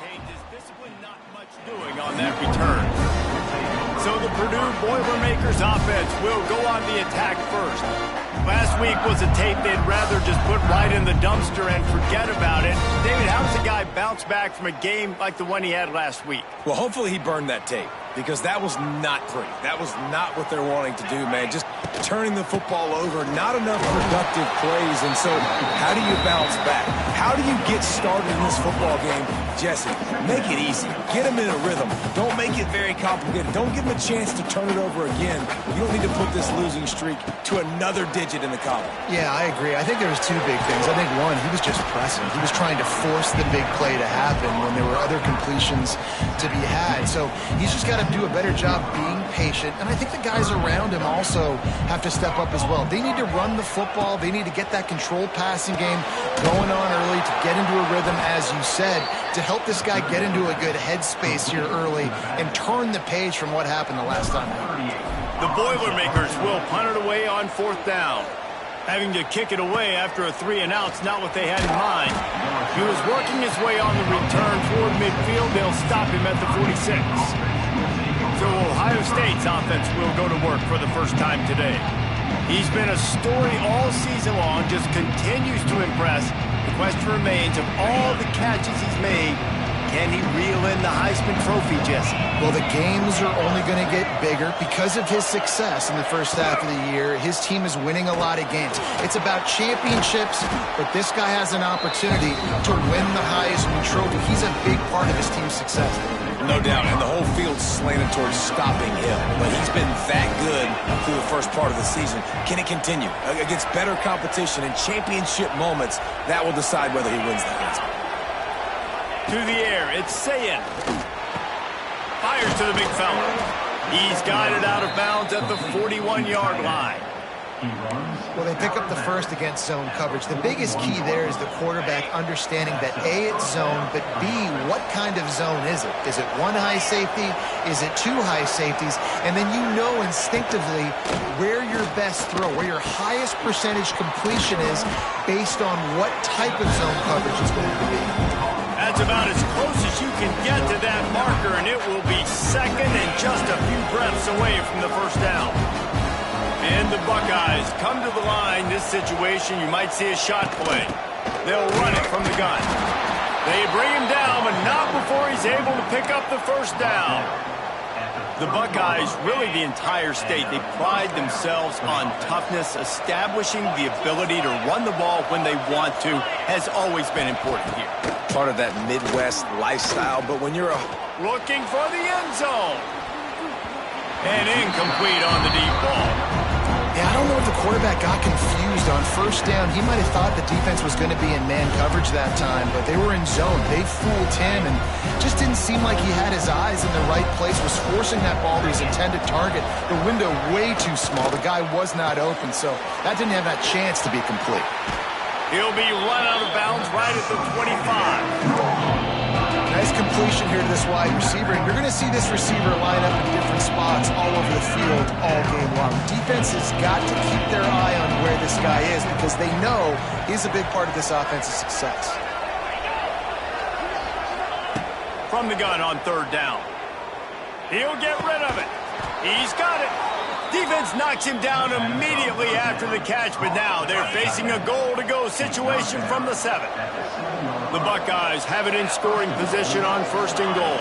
Discipline, not much doing on that return. So the Purdue Boilermakers offense will go on the attack first. Last week was a tape they'd rather just put right in the dumpster and forget about it. David, how does a guy bounce back from a game like the one he had last week? Well, hopefully he burned that tape, because that was not pretty. That was not what they're wanting to do, man. Just turning the football over, not enough productive plays. And so how do you bounce back? How do you get started in this football game? Jesse, make it easy. Get them in a rhythm. Don't make it very complicated. Don't give them a chance to turn it over again. You don't need to put this losing streak to another digit in the column. Yeah, I agree. I think there was two big things. I think, one, he was just pressing. He was trying to force the big play to happen when there were other completions to be had. So he's just got to do a better job being patient. And I think the guys around him also have to step up as well. They need to run the football. They need to get that controlled passing game going on early to get into a rhythm, as you said, to help this guy get into a good headspace here early and turn the page from what happened the last time. The Boilermakers will punt it away on 4th down. Having to kick it away after a 3-and-out's not what they had in mind. He was working his way on the return toward midfield. They'll stop him at the 46. So Ohio State's offense will go to work for the first time today. He's been a story all season long, just continues to impress. The question remains, of all the catches he's made, can he reel in the Heisman Trophy, Jesse? Well, the games are only going to get bigger because of his success in the first half of the year. His team is winning a lot of games. It's about championships, but this guy has an opportunity to win the Heisman Trophy. He's a big part of his team's success. No doubt, and the whole field's slanted towards stopping him. But he's been that good through the first part of the season. Can it continue? Against better competition and championship moments, that will decide whether he wins the Heisman. To the air, it's Sayin. Fires to the big fella. He's got it out of bounds at the 41-yard line. Well, they pick up the first against zone coverage. The biggest key there is the quarterback understanding that A, it's zone, but B, what kind of zone is it? Is it one high safety? Is it two high safeties? And then you know instinctively where your best throw, where your highest percentage completion is based on what type of zone coverage is going to be. That's about as close as you can get to that marker, and it will be second and just a few breaths away from the first down. And the Buckeyes come to the line. This situation, you might see a shot play. They'll run it from the gun. They bring him down, but not before he's able to pick up the first down. The Buckeyes, really the entire state, they pride themselves on toughness. Establishing the ability to run the ball when they want to has always been important here. Part of that Midwest lifestyle, but when you're looking for the end zone. And incomplete on the deep ball. Yeah, I don't know if the quarterback got confused on first down. He might have thought the defense was going to be in man coverage that time, but they were in zone. They fooled him and just didn't seem like he had his eyes in the right place, was forcing that ball to his intended target. The window way too small. The guy was not open, so that didn't have that chance to be complete. He'll be run out of bounds right at the 25. Nice completion here to this wide receiver, and you're going to see this receiver line up in different spots all over the field all game long. Defense has got to keep their eye on where this guy is because they know he's a big part of this offense's success. From the gun on 3rd down. He'll get rid of it. He's got it. Defense knocks him down immediately after the catch, but now they're facing a goal-to-go situation from the 7. The Buckeyes have it in scoring position on 1st and goal.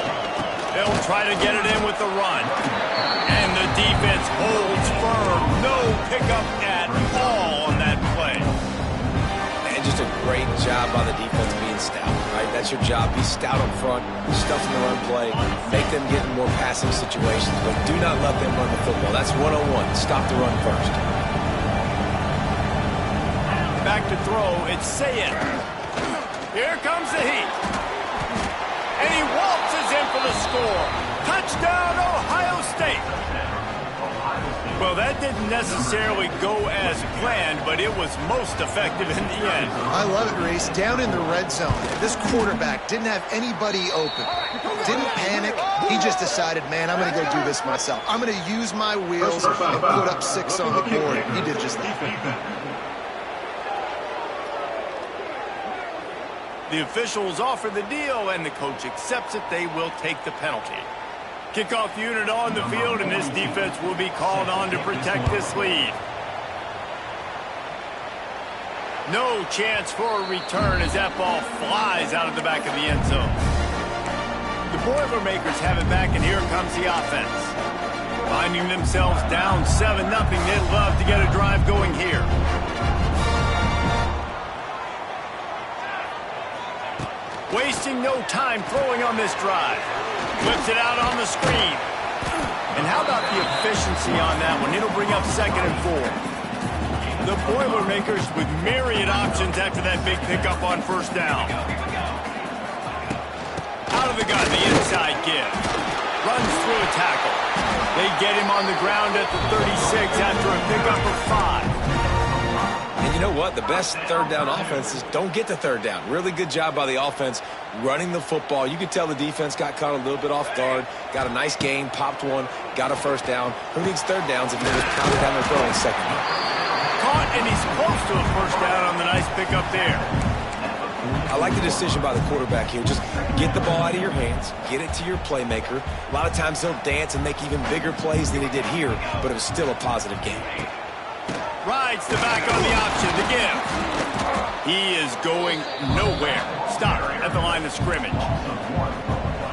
They'll try to get it in with the run. And the defense holds firm. No pickup at all on that play. And just a great job by the defense being stout, right? That's your job. Be stout up front, stuff in the run play, make them get in more passing situations, but do not let them run the football. That's 101. Stop the run first. Back to throw, it's Sayin. Here comes the heat. And he waltzes in for the score. Touchdown, Ohio State. Well, that didn't necessarily go as planned, but it was most effective in the end. I love it, Reese. Down in the red zone, this quarterback didn't have anybody open. Didn't panic. He just decided, man, I'm going to go do this myself. I'm going to use my wheels and put up 6 on the board. He did just that. The officials offer the deal, and the coach accepts it. They will take the penalty. Kickoff unit on the field, and this defense will be called on to protect this lead. No chance for a return as that ball flies out of the back of the end zone. The Boilermakers have it back, and here comes the offense. Finding themselves down 7-0, they'd love to get a drive going here. Wasting no time throwing on this drive. Flips it out on the screen. And how about the efficiency on that one? It'll bring up 2nd and 4. The Boilermakers with myriad options after that big pickup on 1st down. Out of the gun, the inside give. Runs through a tackle. They get him on the ground at the 36 after a pickup of 5. And you know what? The best 3rd down offenses don't get to 3rd down. Really good job by the offense running the football. You could tell the defense got caught a little bit off guard. Got a nice gain, popped one, got a 1st down. Who needs 3rd downs if you just pounded down their throwing 2nd down? Caught, and he's close to a 1st down on the nice pickup there. I like the decision by the quarterback here. Just get the ball out of your hands, get it to your playmaker. A lot of times he'll dance and make even bigger plays than he did here, but it was still a positive game. Rides the back on the option to give. He is going nowhere. Stop at the line of scrimmage.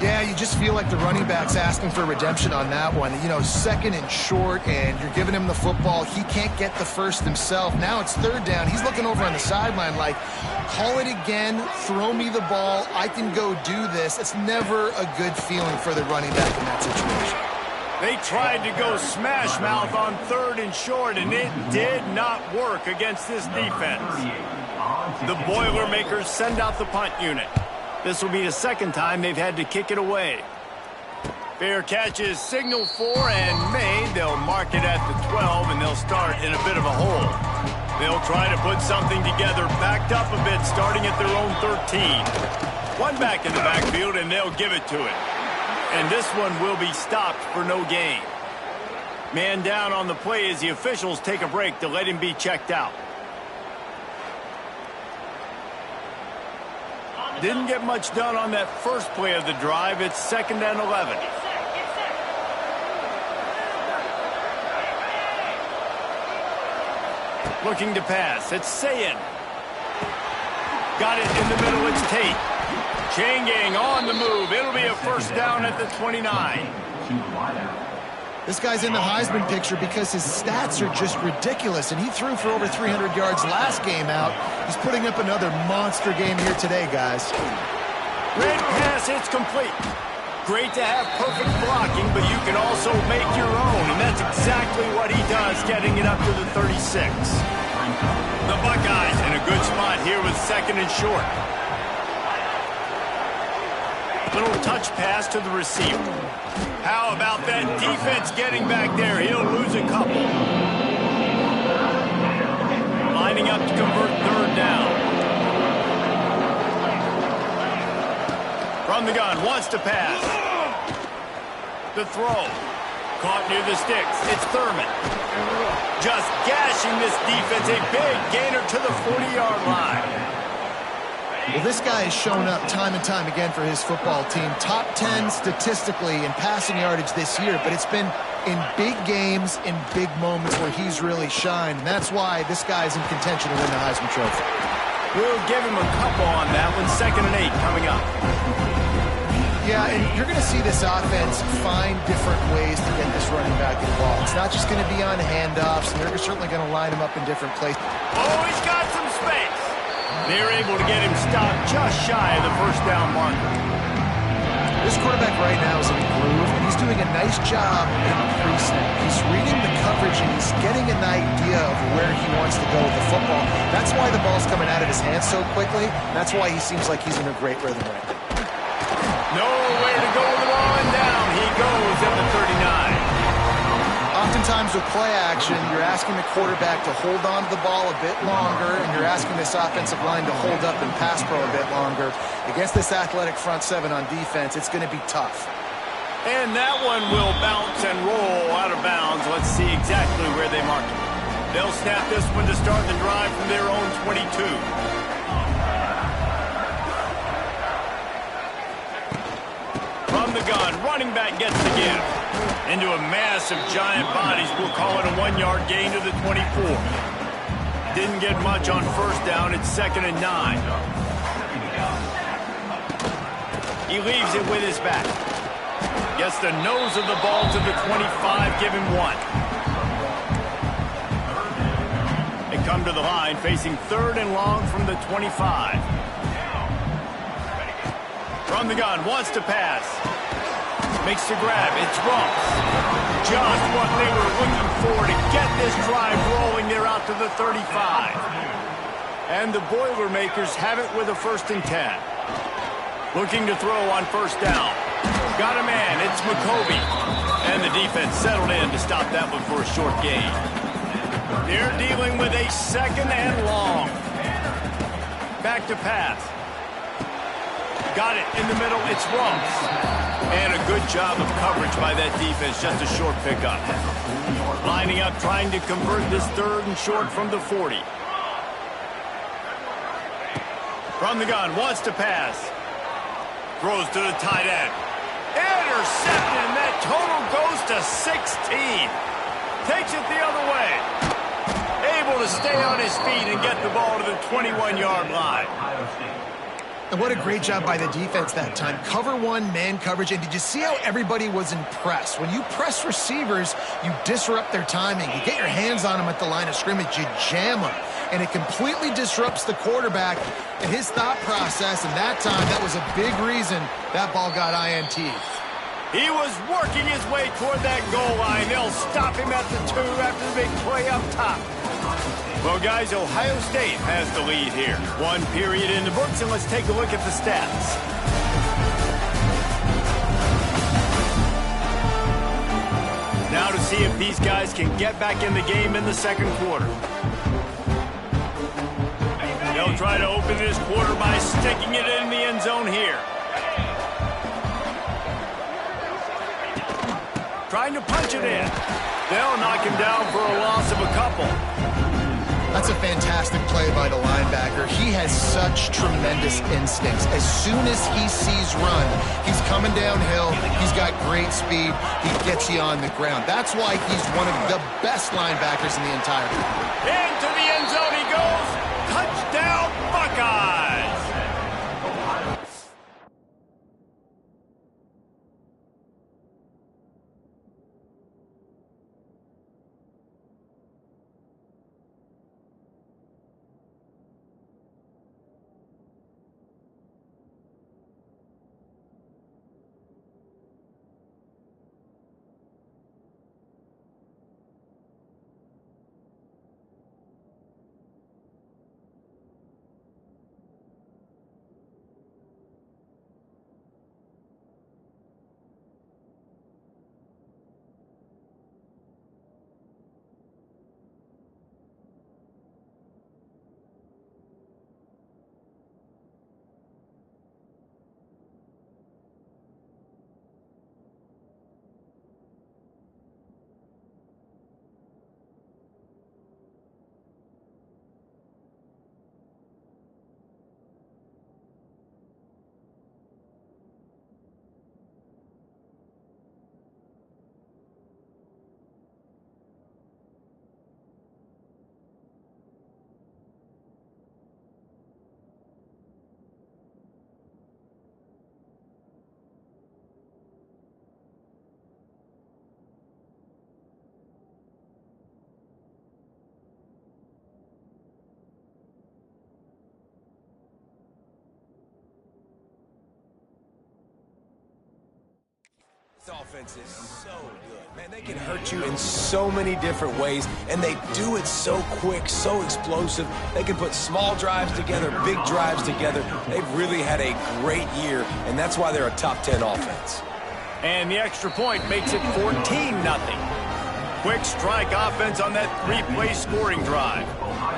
Yeah, you just feel like the running back's asking for redemption on that one. You know, 2nd and short, and you're giving him the football. He can't get the 1st himself. Now it's 3rd down. He's looking over on the sideline like, call it again, throw me the ball, I can go do this. It's never a good feeling for the running back in that situation. They tried to go smash mouth on 3rd and short, and it did not work against this defense. The Boilermakers send out the punt unit. This will be the 2nd time they've had to kick it away. Fair catch is signaled for and made. They'll mark it at the 12, and they'll start in a bit of a hole. They'll try to put something together, backed up a bit, starting at their own 13. One back in the backfield, and they'll give it to it. And this one will be stopped for no gain. Man down on the play as the officials take a break to let him be checked out. Didn't get much done on that first play of the drive. It's 2nd and 11. Looking to pass. It's Sayin. Got it in the middle. It's Tate. Chain gang on the move. It'll be a 1st down at the 29. This guy's in the Heisman picture because his stats are just ridiculous, and he threw for over 300 yards last game out. He's putting up another monster game here today, guys. Great pass. It's complete. Great to have perfect blocking, but you can also make your own, and that's exactly what he does, getting it up to the 36. The Buckeyes in a good spot here with 2nd and short. Little touch pass to the receiver. How about that defense getting back there? He'll lose a couple. Lining up to convert 3rd down. From the gun, wants to pass. The throw. Caught near the sticks. It's Thurman. Just gashing this defense. A big gainer to the 40-yard line. Well, this guy has shown up time and time again for his football team. Top 10 statistically in passing yardage this year, but it's been in big games, in big moments where he's really shined. And that's why this guy's in contention to win the Heisman Trophy. We'll give him a couple on that one. 2nd and 8 coming up. Yeah, and you're going to see this offense find different ways to get this running back involved. It's not just going to be on handoffs, and they're certainly going to line him up in different places. Oh, he's got some space. They're able to get him stopped just shy of the 1st down marker. This quarterback right now is in a groove, and he's doing a nice job in pre-snap. He's reading the coverage, and he's getting an idea of where he wants to go with the football. That's why the ball's coming out of his hands so quickly. That's why he seems like he's in a great rhythm right now. Nowhere to go with the ball, and down he goes at the 39. Oftentimes with play action, you're asking the quarterback to hold on to the ball a bit longer, and you're asking this offensive line to hold up and pass pro a bit longer. Against this athletic front 7 on defense, it's going to be tough. And that one will bounce and roll out of bounds. Let's see exactly where they mark it. They'll snap this one to start the drive from their own 22. From the gun, running back gets the give. Into a mass of giant bodies, we'll call it a 1-yard gain to the 24. Didn't get much on first down. It's 2nd and 9. He leaves it with his back. Gets the nose of the ball to the 25, give him 1. They come to the line, facing 3rd and long from the 25. From the gun, wants to pass. Makes the grab, it's Ross. Just what they were looking for to get this drive rolling. They're out to the 35. And the Boilermakers have it with a 1st and 10. Looking to throw on first down. Got a man, it's McCovey. And the defense settled in to stop that one for a short gain. They're dealing with a 2nd and long. Back to pass. Got it in the middle, it's Ross. And a good job of coverage by that defense, just a short pickup. Lining up, trying to convert this 3rd and short from the 40. From the gun, wants to pass. Throws to the tight end. Intercepted, and that total goes to 16. Takes it the other way. Able to stay on his feet and get the ball to the 21-yard line. And what a great job by the defense that time. Cover 1, man coverage. And did you see how everybody was impressed? When you press receivers, you disrupt their timing. You get your hands on them at the line of scrimmage. You jam them. And it completely disrupts the quarterback and his thought process. And that time, that was a big reason that ball got INT. He was working his way toward that goal line. They'll stop him at the 2 after the big play up top. Well, guys, Ohio State has the lead here. 1 period in the books, and let's take a look at the stats. Now to see if these guys can get back in the game in the 2nd quarter. They'll try to open this quarter by sticking it in the end zone here. Trying to punch it in. They'll knock him down for a loss of a couple. That's a fantastic play by the linebacker. He has such tremendous instincts. As soon as he sees run, he's coming downhill. He's got great speed. He gets you on the ground. That's why he's one of the best linebackers in the entire league. Into the end zone he goes. Touchdown, Buckeyes! This offense is so good. Man, they can hurt you in so many different ways, and they do it so quick, so explosive. They can put small drives together, big drives together. They've really had a great year, and that's why they're a top 10 offense. And the extra point makes it 14-0. Quick strike offense on that 3-play scoring drive.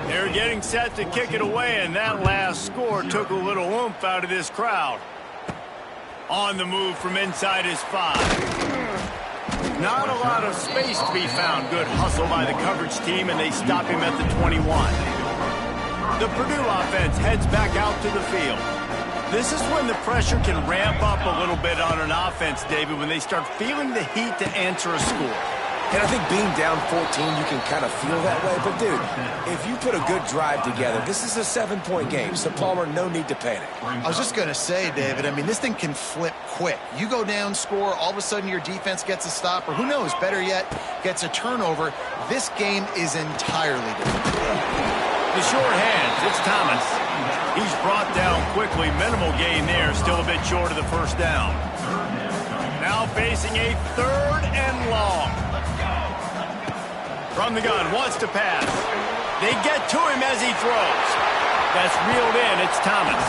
They're getting set to kick it away, and that last score took a little oomph out of this crowd. On the move from inside his 5. Not a lot of space to be found. Good hustle by the coverage team, and they stop him at the 21. The Purdue offense heads back out to the field. This is when the pressure can ramp up a little bit on an offense, David, when they start feeling the heat to answer a score. And I think being down 14, you can kind of feel that way. But, dude, if you put a good drive together, this is a 7-point game. So, Palmer, no need to panic. I was just going to say, David, I mean, this thing can flip quick. You go down, score, all of a sudden your defense gets a stop, or who knows, better yet, gets a turnover. This game is entirely different. The short hands, it's Thomas. He's brought down quickly. Minimal gain there, still a bit short of the first down. Now facing a 3rd and long. From the gun, wants to pass. They get to him as he throws. That's reeled in, it's Thomas.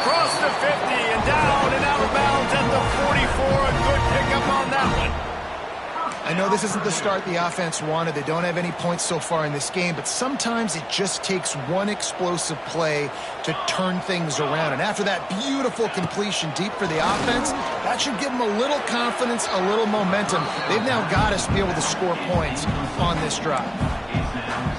Across the 50 and down and out of bounds at the 44. A good pickup on that one. I know this isn't the start the offense wanted. They don't have any points so far in this game, but sometimes it just takes one explosive play to turn things around. And after that beautiful completion deep for the offense, that should give them a little confidence, a little momentum. They've now got us to be able to score points on this drive.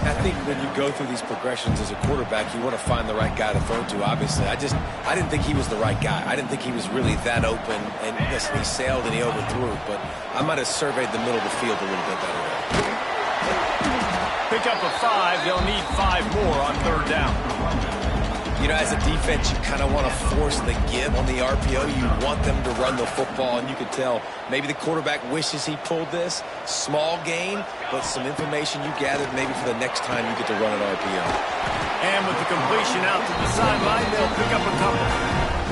I think when you go through these progressions as a quarterback, you want to find the right guy to throw to, obviously. I didn't think he was the right guy. I didn't think he was really that open. And listen, he sailed and he overthrew, but I might have surveyed the middle of the field a little bit better. Pick up a 5. They'll need 5 more on 3rd down. You know, as a defense, you kind of want to force the give on the RPO. You want them to run the football, and you can tell maybe the quarterback wishes he pulled this. Small gain, but some information you gathered maybe for the next time you get to run an RPO. And with the completion out to the sideline, they'll pick up a couple.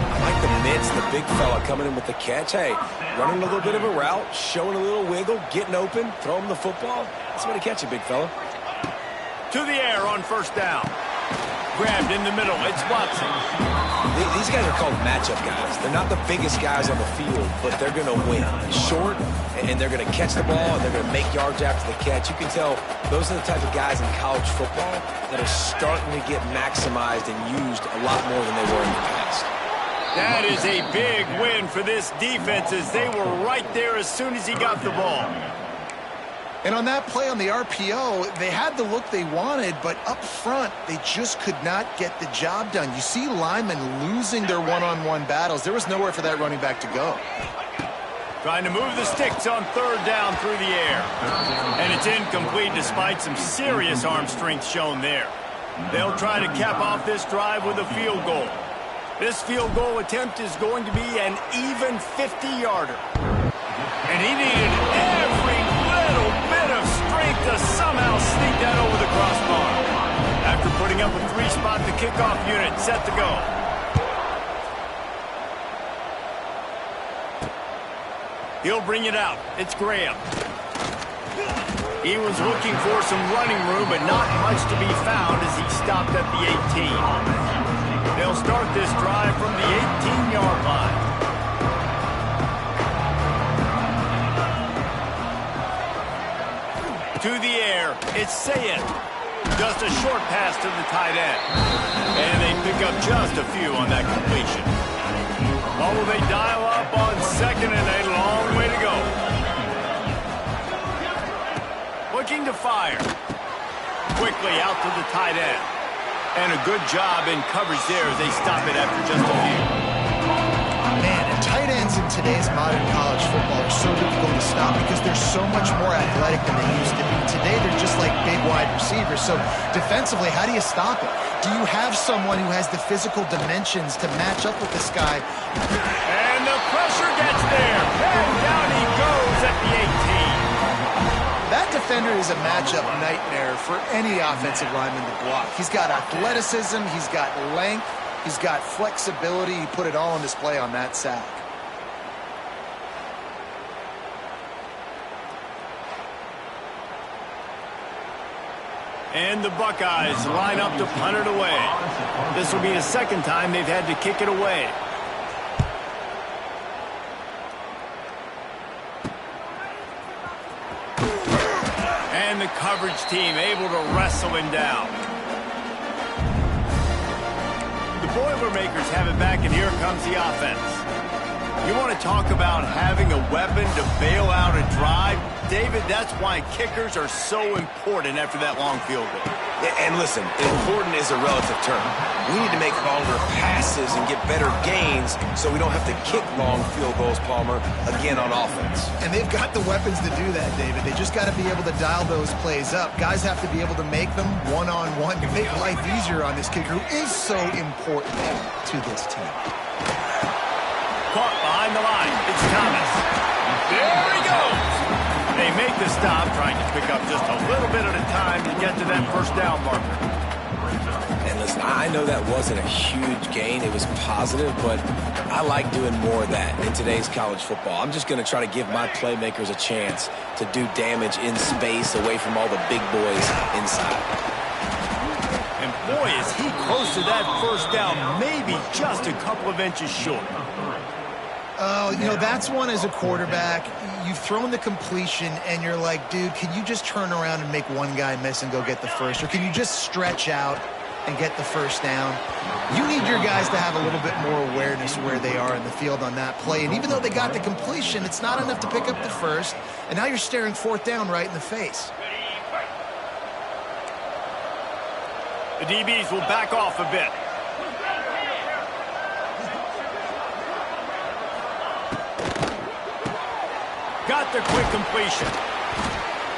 I like the mids, the big fella coming in with the catch. Hey, running a little bit of a route, showing a little wiggle, getting open, throw him the football. That's when he catch you, big fella. To the air on 1st down. Grabbed in the middle. It's Watson. These guys are called matchup guys. They're not the biggest guys on the field, but they're going to win. Short, and they're going to catch the ball, and they're going to make yards after the catch. You can tell those are the type of guys in college football that are starting to get maximized and used a lot more than they were in the past. That is a big win for this defense as they were right there as soon as he got the ball. And on that play on the RPO, they had the look they wanted, but up front, they just could not get the job done. You see linemen losing their one-on-one battles. There was nowhere for that running back to go. Trying to move the sticks on 3rd down through the air. And it's incomplete despite some serious arm strength shown there. They'll try to cap off this drive with a field goal. This field goal attempt is going to be an even 50-yarder. And he needed every little bit of strength to somehow sneak that over the crossbar. After putting up a 3-spot, the kickoff unit set to go. He'll bring it out. It's Graham. He was looking for some running room, but not much to be found as he stopped at the 18. They'll start this drive from the 18-yard line. To the air, it's Sayed. Just a short pass to the tight end. And they pick up just a few on that completion. What will they dial up on 2nd and a long way to go? Looking to fire. Quickly out to the tight end. And a good job in coverage there as they stop it after just a few. Man, and tight ends in today's modern college football are so difficult to stop because they're so much more athletic than they used to be. Today, they're just like big wide receivers. So defensively, how do you stop it? Do you have someone who has the physical dimensions to match up with this guy? And the pressure gets there. And down he goes at the 18. That defender is a matchup nightmare for any offensive lineman to block. He's got athleticism, he's got length, he's got flexibility. He put it all on display on that sack. And the Buckeyes line up to punt it away. This will be the 2nd time they've had to kick it away. And the coverage team able to wrestle him down. The Boilermakers have it back, and here comes the offense. You want to talk about having a weapon to bail out a drive? David, that's why kickers are so important after that long field goal. And listen, important is a relative term. We need to make longer passes and get better gains so we don't have to kick long field goals, Palmer, again on offense. And they've got the weapons to do that, David. They just got to be able to dial those plays up. Guys have to be able to make them one-on-one to make life easier on this kicker who is so important to this team. Caught behind the line. It's Thomas. There he goes. They make the stop, trying to pick up just a little bit at a time to get to that first down marker. And listen, I know that wasn't a huge gain. It was positive, but I like doing more of that in today's college football. I'm just going to try to give my playmakers a chance to do damage in space away from all the big boys inside. And boy, is he close to that first down, maybe just a couple of inches short. Oh, you know, that's one as a quarterback. You've thrown the completion, and you're like, dude, can you just turn around and make one guy miss and go get the first? Or can you just stretch out and get the first down? You need your guys to have a little bit more awareness where they are in the field on that play. And even though they got the completion, it's not enough to pick up the first. And now you're staring fourth down right in the face. The DBs will back off a bit. Got the quick completion.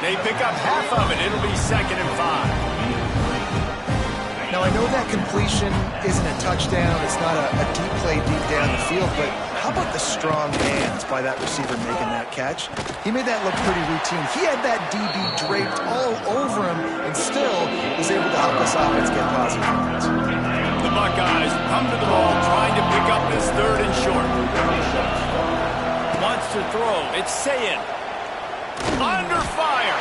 They pick up half of it. It'll be 2nd and 5. Now, I know that completion isn't a touchdown. It's not a deep play deep down the field, but how about the strong hands by that receiver making that catch? He made that look pretty routine. He had that DB draped all over him and still was able to help this offense get positive points. The Buckeyes come to the ball trying to pick up this 3rd and short. Wants to throw. It's Sayin. Under fire.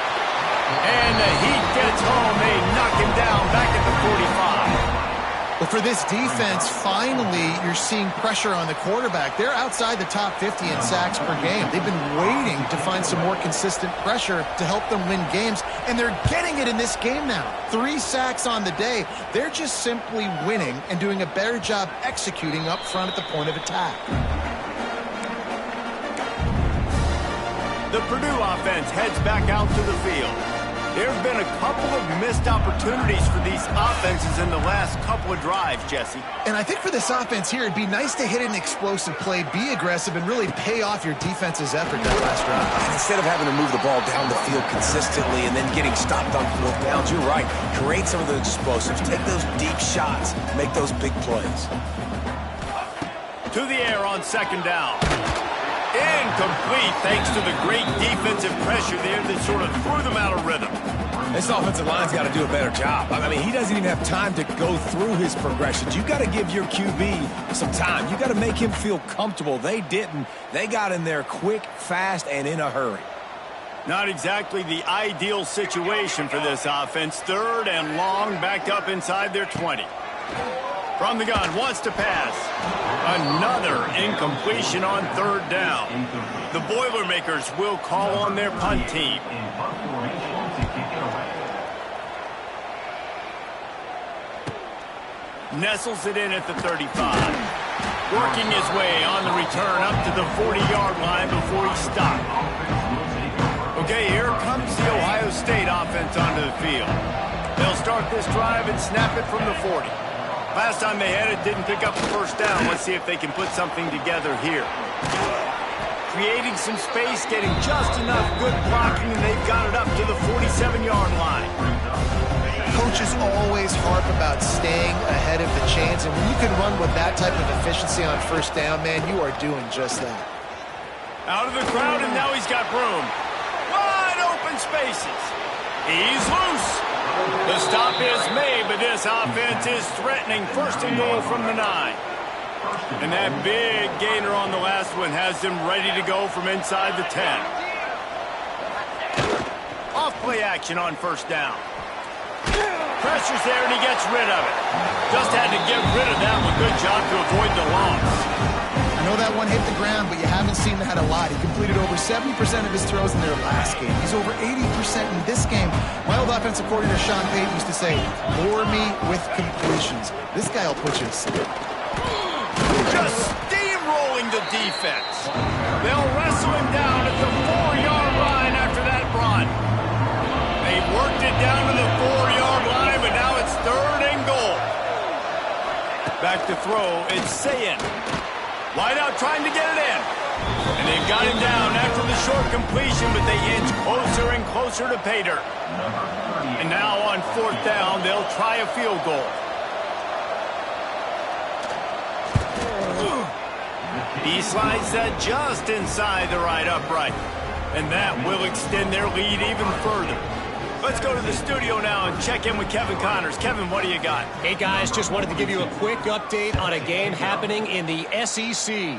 And the heat gets home. They knock him down back at the 45. Well, for this defense, finally, you're seeing pressure on the quarterback. They're outside the top 50 in sacks per game. They've been waiting to find some more consistent pressure to help them win games, and they're getting it in this game now. 3 sacks on the day. They're just simply winning and doing a better job executing up front at the point of attack. The Purdue offense heads back out to the field. There have been a couple of missed opportunities for these offenses in the last couple of drives, Jesse. And I think for this offense here, it'd be nice to hit an explosive play, be aggressive, and really pay off your defense's effort that last drive. Instead of having to move the ball down the field consistently and then getting stopped on 4th downs, you're right. Create some of those explosives. Take those deep shots. Make those big plays. To the air on 2nd down. Incomplete thanks to the great defensive pressure there that sort of threw them out of rhythm. This offensive line's got to do a better job. I mean, he doesn't even have time to go through his progressions. You got to give your QB some time. You got to make him feel comfortable. They didn't. They got in there quick, fast, and in a hurry. Not exactly the ideal situation for this offense. 3rd and long, backed up inside their 20. From the gun, wants to pass. Another incompletion on 3rd down. The Boilermakers will call on their punt team. Nestles it in at the 35. Working his way on the return up to the 40-yard line before he stopped. Okay, here comes the Ohio State offense onto the field. They'll start this drive and snap it from the 40. Last time they had it, didn't pick up the first down. Let's see if they can put something together here. Creating some space, getting just enough good blocking, and they've got it up to the 47-yard line. Coaches always harp about staying ahead of the chains, and when you can run with that type of efficiency on first down, man, you are doing just that. Out of the crowd, and now he's got room. Wide open spaces. He's loose. The stop is made, but this offense is threatening 1st and goal from the 9. And that big gainer on the last one has them ready to go from inside the 10. Off play action on 1st down. Pressure's there, and he gets rid of it. Just had to get rid of that one. Good job to avoid the loss. I know that one hit the ground, but you haven't seen that a lot. He completed over 70% of his throws in their last game. He's over 80% in this game. My old offensive coordinator, Sean Payton, used to say, bore me with completions. This guy will put you to sleep. Just steamrolling the defense. They'll wrestle him down at the 4-yard line after that They worked it down to the 4-yard line, but now it's 3rd and goal. Back to throw, it's Sayin. Wide out trying to get it in. And they've got him down after the short completion, but they inch closer and closer to pay dirt. And now on 4th down, they'll try a field goal. He slides that just inside the right upright. And that will extend their lead even further. Let's go to the studio now and check in with Kevin Connors. Kevin, what do you got? Hey, guys, just wanted to give you a quick update on a game happening in the SEC.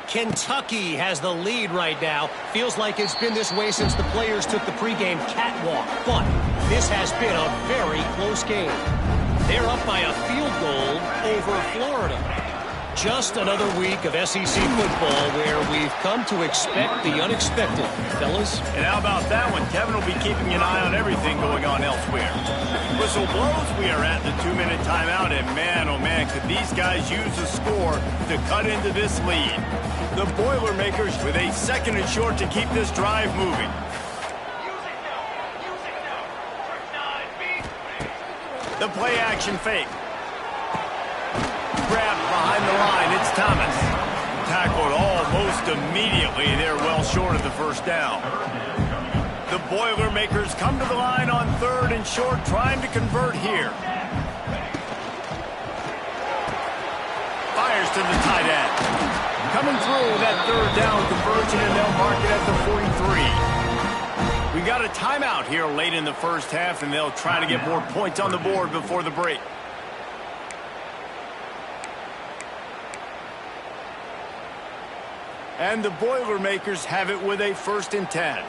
Kentucky has the lead right now. Feels like it's been this way since the players took the pregame catwalk. But this has been a very close game. They're up by a field goal over Florida. Just another week of SEC football where we've come to expect the unexpected, fellas. And how about that one? Kevin will be keeping an eye on everything going on elsewhere. Whistle blows, we are at the 2-minute timeout, and man, oh man, could these guys use a score to cut into this lead. The Boilermakers with a 2nd and short to keep this drive moving. The play action fake. Grabbed behind the line, it's Thomas. Tackled almost immediately. They're well short of the 1st down. The Boilermakers come to the line on 3rd and short, trying to convert here. Fires to the tight end. Coming through that 3rd down conversion, and they'll mark it at the 43. We got a timeout here late in the 1st half, and they'll try to get more points on the board before the break. And the Boilermakers have it with a 1st and 10.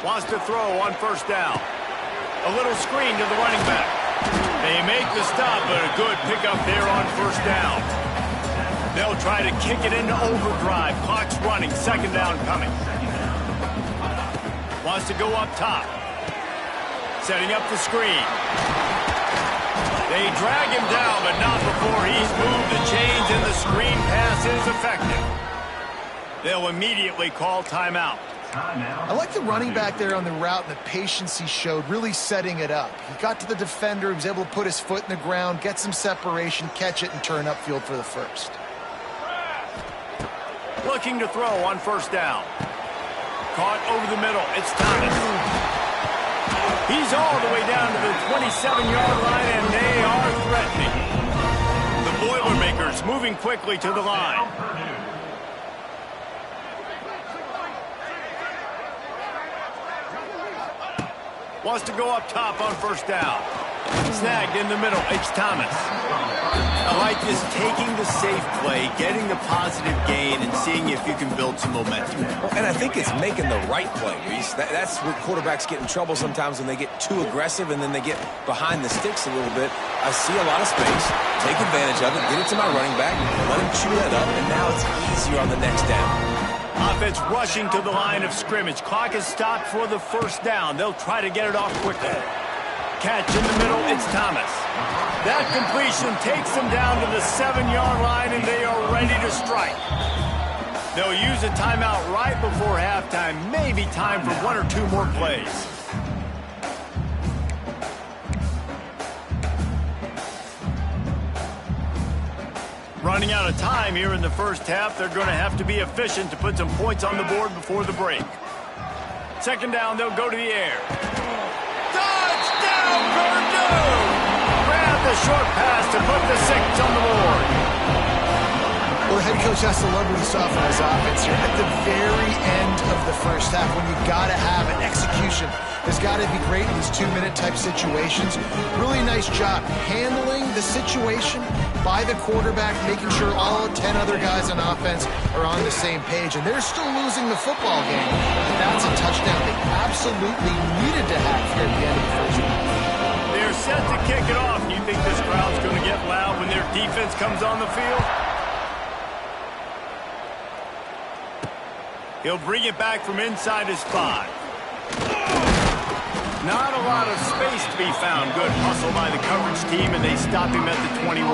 Wants to throw on 1st down. A little screen to the running back. They make the stop, but a good pickup there on 1st down. They'll try to kick it into overdrive. Clock's running. 2nd down coming. Wants to go up top. Setting up the screen. They drag him down, but not before he's moved the chains, and the screen pass is effective. They'll immediately call timeout. I like the running back there on the route and the patience he showed, really setting it up. He got to the defender, he was able to put his foot in the ground, get some separation, catch it, and turn upfield for the 1st. Looking to throw on 1st down. Caught over the middle. It's Thomas. He's all the way down to the 27-yard line, and they are threatening. The Boilermakers moving quickly to the line. Wants to go up top on 1st down. Snagged in the middle. It's Thomas. I like this, taking the safe play, getting the positive gain, and seeing if you can build some momentum. And I think it's making the right play, Reese. That's where quarterbacks get in trouble sometimes, when they get too aggressive and then they get behind the sticks a little bit. I see a lot of space. Take advantage of it. Get it to my running back. Let him chew that up, and now it's easier on the next down. Offense rushing to the line of scrimmage. Clock is stopped for the 1st down. They'll try to get it off quickly. Catch in the middle, it's Thomas. That completion takes them down to the 7-yard line, and they are ready to strike. They'll use a timeout right before halftime. Maybe time for 1 or 2 more plays. Running out of time here in the 1st half. They're going to have to be efficient to put some points on the board before the break. 2nd down, they'll go to the air. Touchdown, Purdue! Grab the short pass to put the 6 on the board. Well, the head coach has to love what he saw from his offense here. At the very end of the 1st half, when you've got to have an execution, there's got to be great in these 2-minute type situations. Really nice job handling the situation by the quarterback, making sure all 10 other guys on offense are on the same page. And they're still losing the football game, but that's a touchdown they absolutely needed to have here at the end of the 1st half. They're set to kick it off. You think this crowd's going to get loud when their defense comes on the field? He'll bring it back from inside his 5. Not a lot of space to be found. Good hustle by the coverage team, and they stop him at the 21.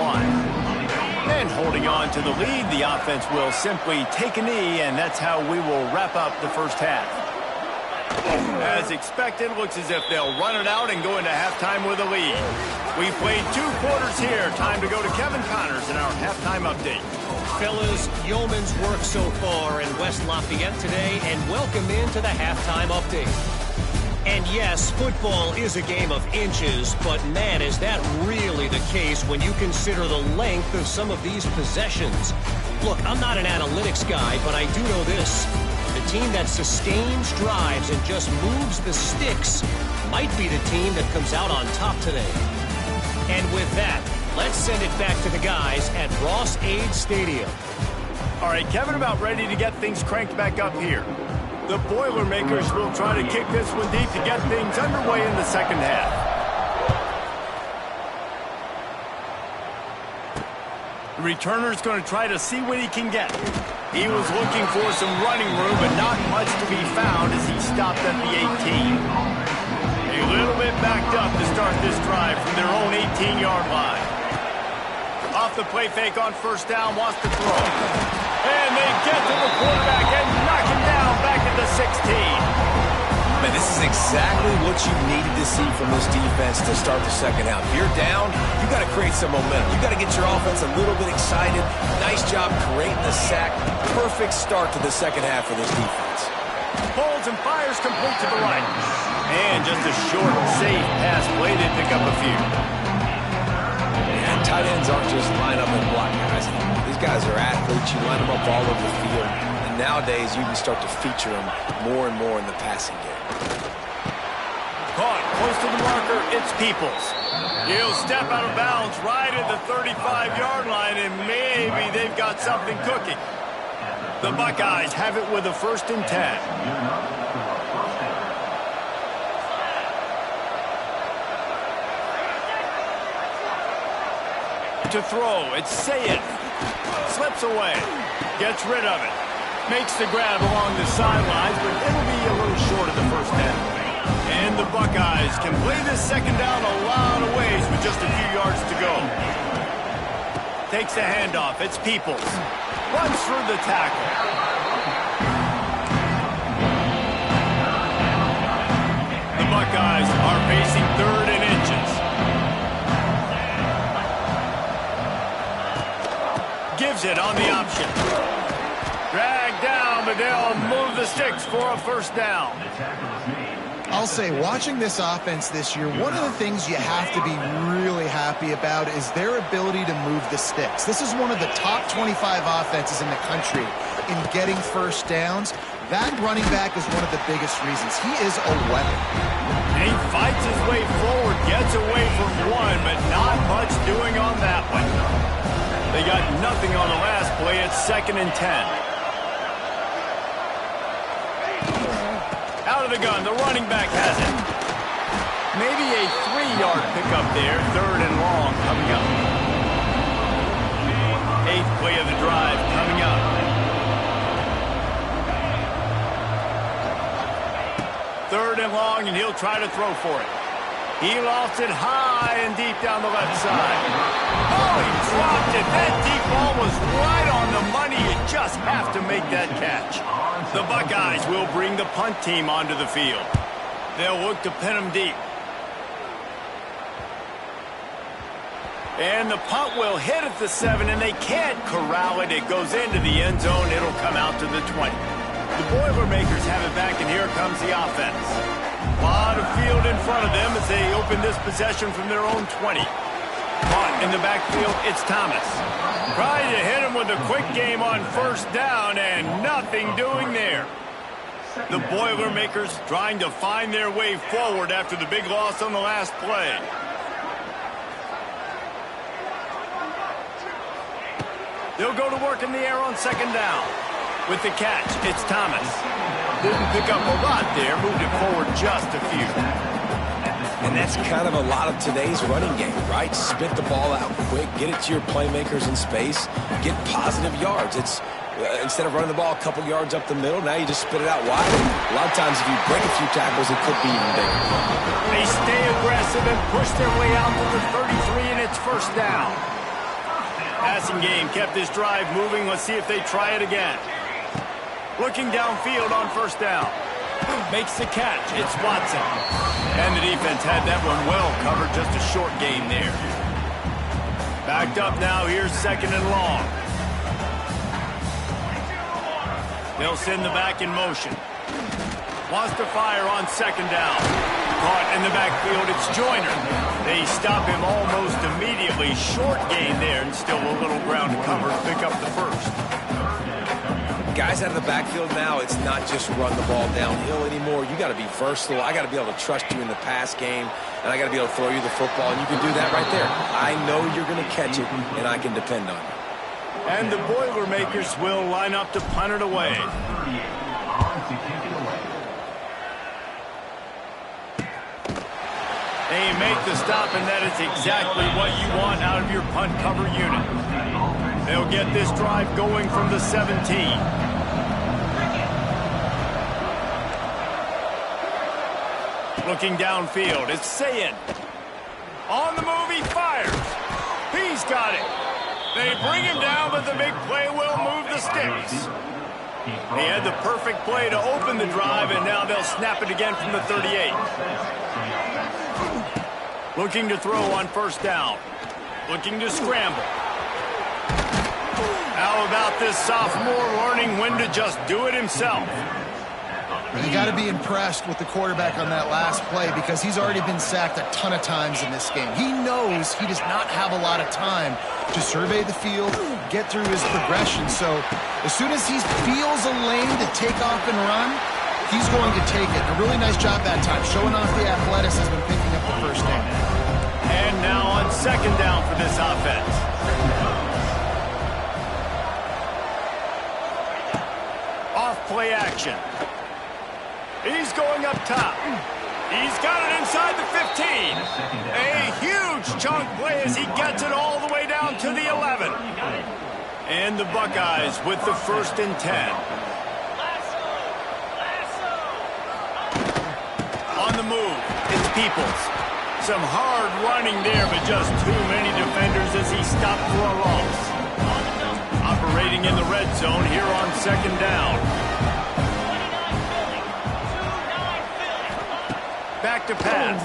And holding on to the lead, the offense will simply take a knee, and that's how we will wrap up the first half. As expected, looks as if they'll run it out and go into halftime with a lead. We've played 2 quarters here. Time to go to Kevin Connors in our halftime update. Fellas, yeoman's work so far in West Lafayette today, and welcome into the halftime update. And yes, football is a game of inches, but man, is that really the case when you consider the length of some of these possessions. Look, I'm not an analytics guy, but I do know this. The team that sustains drives and just moves the sticks might be the team that comes out on top today. And with that, let's send it back to the guys at Ross-Ade Stadium. All right, Kevin, about ready to get things cranked back up here. The Boilermakers will try to kick this one deep to get things underway in the second half. The returner's going to try to see what he can get. He was looking for some running room, but not much to be found as he stopped at the 18. A little bit backed up to start this drive from their own 18-yard line. Off the play fake on first down, wants to throw. And they get to the quarterback and knock him down back at the 16. Man, this is exactly what you needed to see from this defense to start the second half. If you're down, you got to create some momentum. You got to get your offense a little bit excited. Nice job creating the sack. Perfect start to the second half for this defense. Holds and fires complete to the right. And just a short, safe pass play to pick up a few. And tight ends aren't just line up and block guys. These guys are athletes. You line them up all over the field. And nowadays, you can start to feature them more and more in the passing game. Caught close to the marker, it's Peoples. He'll step out of bounds right at the 35-yard line, and maybe they've got something cooking. The Buckeyes have it with a 1st and 10. To throw, it's Sayed. Slips away, gets rid of it. Makes the grab along the sidelines, but it'll be a little short of the first down. And the Buckeyes can play this second down a lot of ways with just a few yards to go. Takes the handoff, it's Peoples. Runs through the tackle. The Buckeyes are facing 3rd and inches. Gives it on the option. Dragged down, but they'll move the sticks for a 1st down. I'll say, watching this offense this year, one of the things you have to be really happy about is their ability to move the sticks. This is one of the top 25 offenses in the country in getting 1st downs. That running back is one of the biggest reasons. He is a weapon. And he fights his way forward, gets away from one, but not much doing on that one. They got nothing on the last play. It's 2nd and 10. Out of the gun, the running back has it. Maybe a 3-yard pickup there. 3rd and long coming up. 8th play of the drive coming up. 3rd and long, and he'll try to throw for it. He lost it high and deep down the left side. Oh, he dropped it. That deep ball was right on the money. You just have to make that catch. The Buckeyes will bring the punt team onto the field. They'll look to pin them deep. And the punt will hit at the 7, and they can't corral it. It goes into the end zone. It'll come out to the 20. The Boilermakers have it back, and here comes the offense. A lot of field in front of them as they open this possession from their own 20. Caught in the backfield, it's Thomas. Trying to hit him with a quick game on 1st down, and nothing doing there. The Boilermakers trying to find their way forward after the big loss on the last play. They'll go to work in the air on 2nd down. With the catch, it's Thomas. Didn't pick up a lot there, moved it forward just a few. And that's kind of a lot of today's running game, right? Spit the ball out quick, get it to your playmakers in space, get positive yards. It's instead of running the ball a couple yards up the middle, now you just spit it out wide. A lot of times if you break a few tackles, it could be even bigger. They stay aggressive and push their way out to the 33, and it's 1st down. Passing game kept this drive moving. Let's see if they try it again. Looking downfield on first down. Makes the catch. It's Watson. And the defense had that one well covered. Just a short gain there. Backed up now. Here's second and long. They'll send the back in motion. Wants to fire on second down. Caught in the backfield. It's Joyner. They stop him almost immediately. Short gain there, and still a little ground to cover to pick up the first. Guys out of the backfield now, it's not just run the ball downhill anymore. You got to be versatile. I got to be able to trust you in the pass game, and I got to be able to throw you the football, and you can do that right there. I know you're going to catch it, and I can depend on you. And the Boilermakers will line up to punt it away. They make the stop, and that is exactly what you want out of your punt cover unit. They'll get this drive going from the 17. Looking downfield, it's Sayin. On the move, he fires. He's got it. They bring him down, but the big play will move the sticks. He had the perfect play to open the drive, and now they'll snap it again from the 38. Looking to throw on first down. Looking to scramble. How about this sophomore learning when to just do it himself? You got to be impressed with the quarterback on that last play because he's already been sacked a ton of times in this game. He knows he does not have a lot of time to survey the field, get through his progression. So as soon as he feels a lane to take off and run, he's going to take it. A really nice job that time, showing off the athleticism and picking up the first down. And now on second down for this offense. Off play action. He's going up top. He's got it inside the 15. A huge chunk play as he gets it all the way down to the 11. And the Buckeyes with the 1st and 10. On the move, it's Peoples. Some hard running there, but just too many defenders as he stopped for a loss. Operating in the red zone here on second down. Back to pass.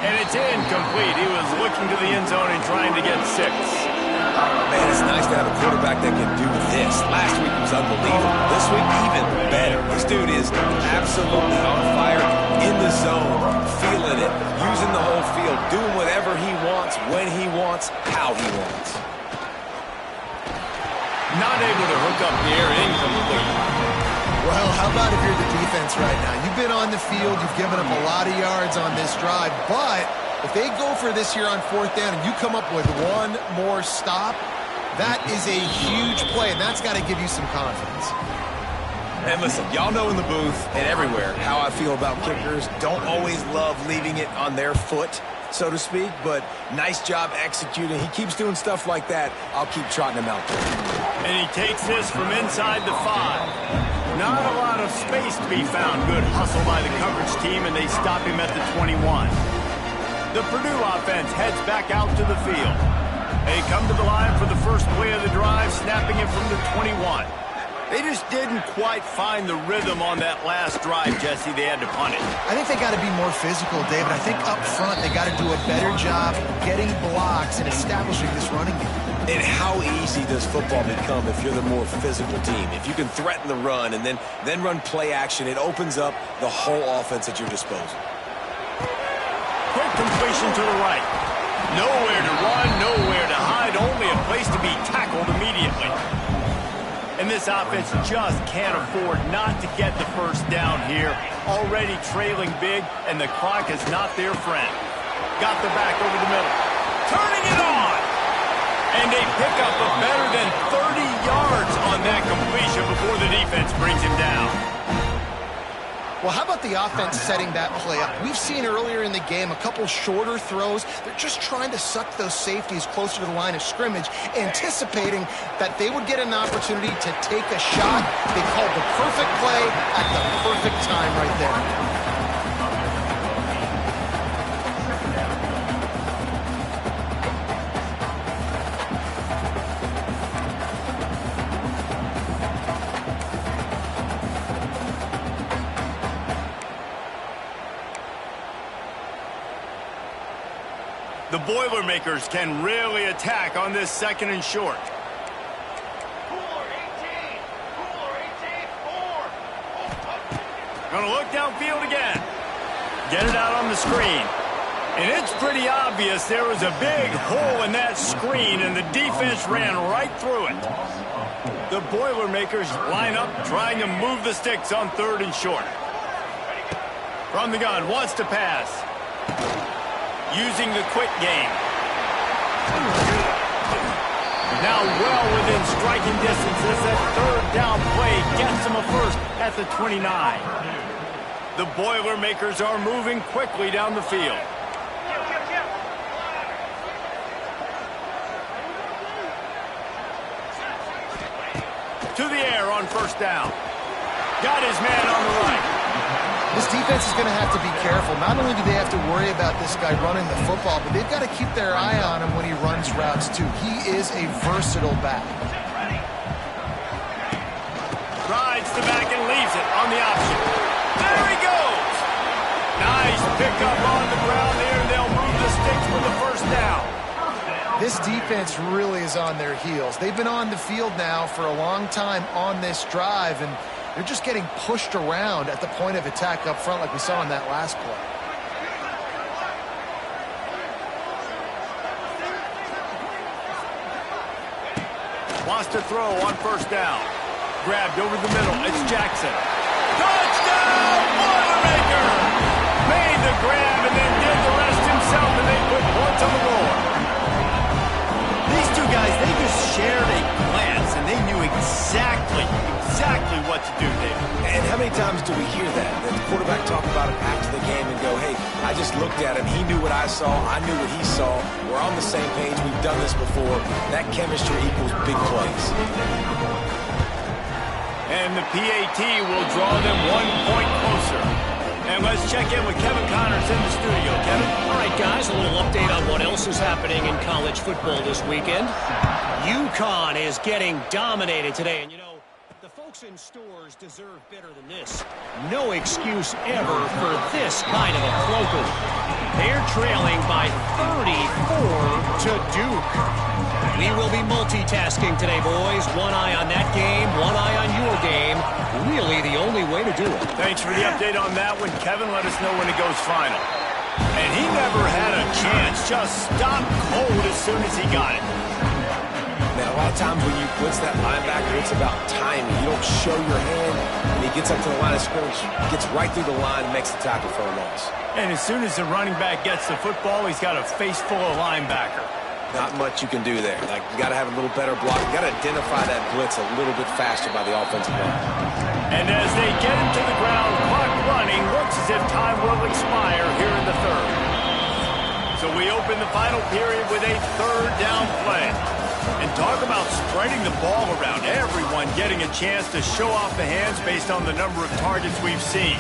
And it's incomplete. He was looking to the end zone and trying to get 6. Man, it's nice to have a quarterback that can do this. Last week was unbelievable. This week, even better. This dude is absolutely on fire, in the zone, feeling it, using the whole field, doing whatever he wants, when he wants, how he wants. Not able to hook up the air, incomplete. Well, how about if you're the defense right now? You've been on the field, you've given up a lot of yards on this drive, but if they go for this here on 4th down and you come up with one more stop, that is a huge play, and that's got to give you some confidence. And listen, y'all know in the booth and everywhere how I feel about kickers. Don't always love leaving it on their foot, so to speak, but nice job executing. He keeps doing stuff like that. I'll keep trotting him out there. And he takes this from inside the 5. Not a lot of space to be found. Good hustle by the coverage team, and they stop him at the 21. The Purdue offense heads back out to the field. They come to the line for the first play of the drive, snapping it from the 21. They just didn't quite find the rhythm on that last drive, Jesse. They had to punt it. I think they got to be more physical, David. I think up front they got to do a better job getting blocks and establishing this running game. And how easy does football become if you're the more physical team? If you can threaten the run and then run play action, it opens up the whole offense at your disposal. Quick completion to the right. Nowhere to run, nowhere to hide, only a place to be tackled immediately. And this offense just can't afford not to get the first down here. Already trailing big, and the clock is not their friend. Got the back over the middle. Turning it on! And they pick up a better than 30 yards on that completion before the defense brings him down. Well, how about the offense setting that play up? We've seen earlier in the game a couple shorter throws. They're just trying to suck those safeties closer to the line of scrimmage, anticipating that they would get an opportunity to take a shot. They called the perfect play at the perfect time right there. The Boilermakers can really attack on this 2nd and short. Gonna look downfield again. Get it out on the screen. And it's pretty obvious there was a big hole in that screen, and the defense ran right through it. The Boilermakers line up, trying to move the sticks on 3rd and short. From the gun, wants to pass. Using the quick game. Now well within striking distance as that 3rd down play gets him a first at the 29. The Boilermakers are moving quickly down the field. To the air on 1st down. Got his man on the right. This defense is going to have to be careful. Not only do they have to worry about this guy running the football, but they've got to keep their eye on him when he runs routes, too. He is a versatile back. Rides the back and leaves it on the option. There he goes! Nice pickup on the ground there, and they'll move the sticks for the 1st down. This defense really is on their heels. They've been on the field now for a long time on this drive, and they're just getting pushed around at the point of attack up front like we saw in that last play. Wants to throw on 1st down. Grabbed over the middle. It's Jackson. Touchdown, Boilermaker! Made the grab and then did the rest himself, and they put points on the board. These two guys, they just shared a glance, and they knew exactly what to do, David. And how many times do we hear that? The quarterback talk about it after the game and go, hey, I just looked at him. He knew what I saw. I knew what he saw. We're on the same page. We've done this before. That chemistry equals big plays. And the PAT will draw them 1 point closer. And let's check in with Kevin Connors in the studio. Kevin? All right, guys, a little update on what else is happening in college football this weekend. UConn is getting dominated today, and you know, the folks in stores deserve better than this. No excuse ever for this kind of a clunker. They're trailing by 34 to Duke. We will be multitasking today, boys. One eye on that game, one eye on your game. Really the only way to do it. Thanks for the update on that one, Kevin. Let us know when it goes final. And he never had a chance. Just stopped cold as soon as he got it. Now, a lot of times when you blitz that linebacker, it's about timing. You don't show your hand, and he gets up to the line of scrimmage, gets right through the line, and makes the tackle for a loss. And as soon as the running back gets the football, he's got a face full of linebacker. Not much you can do there. Like, you got to have a little better block. You got to identify that blitz a little bit faster by the offensive line. And as they get him to the ground, clock running, looks as if time will expire here in the 3rd. So we open the final period with a 3rd down play. And talk about spreading the ball around. Everyone getting a chance to show off the hands based on the number of targets we've seen.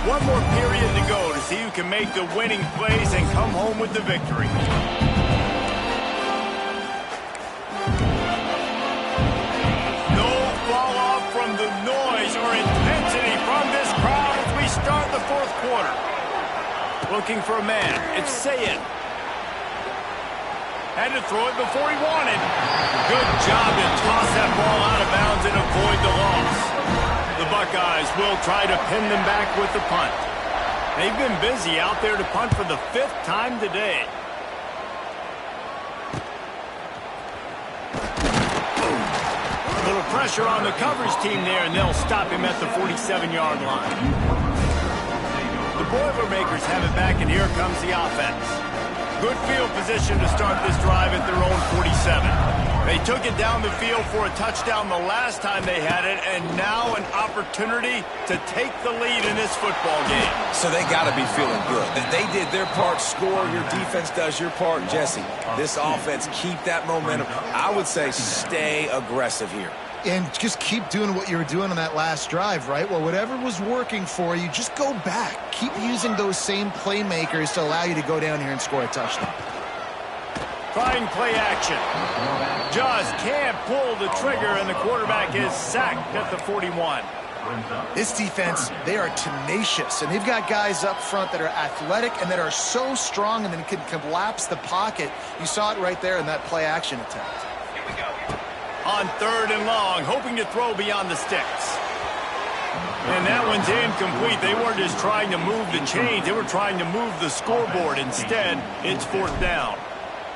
One more period to go to see who can make the winning plays and come home with the victory. No fall off from the noise or intensity from this crowd as we start the 4th quarter. Looking for a man. It's Sayin. Had to throw it before he wanted. Good job to toss that ball out of bounds and avoid the loss. The Buckeyes will try to pin them back with the punt. They've been busy out there to punt for the 5th time today. A little pressure on the coverage team there, and they'll stop him at the 47-yard line. The Boilermakers have it back, and here comes the offense. Good field position to start this drive at their own 47. They took it down the field for a touchdown the last time they had it, and now an opportunity to take the lead in this football game. So they got to be feeling good. That they did their part, score, your defense does your part. Jesse, this offense, keep that momentum. I would say stay aggressive here. And just keep doing what you were doing on that last drive, right? Well, whatever was working for you, just go back. Keep using those same playmakers to allow you to go down here and score a touchdown. Trying play action. Just can't pull the trigger, and the quarterback is sacked at the 41. This defense, they are tenacious, and they've got guys up front that are athletic and that are so strong and then can collapse the pocket. You saw it right there in that play-action attempt. On 3rd and long, hoping to throw beyond the sticks. And that one's incomplete. They weren't just trying to move the chains. They were trying to move the scoreboard. Instead, it's 4th down.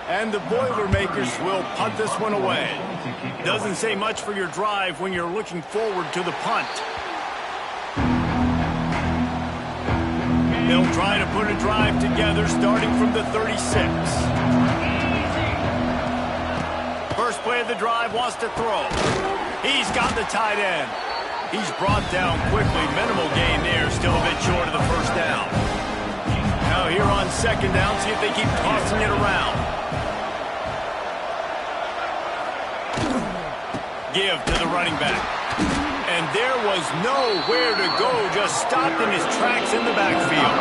And the Boilermakers will punt this one away. Doesn't say much for your drive when you're looking forward to the punt. They'll try to put a drive together starting from the 36. First play of the drive, wants to throw. He's got the tight end. He's brought down quickly. Minimal gain there, still a bit short of the 1st down. Now here on 2nd down, see if they keep tossing it around. Give to the running back. And there was nowhere to go, just stopped in his tracks in the backfield.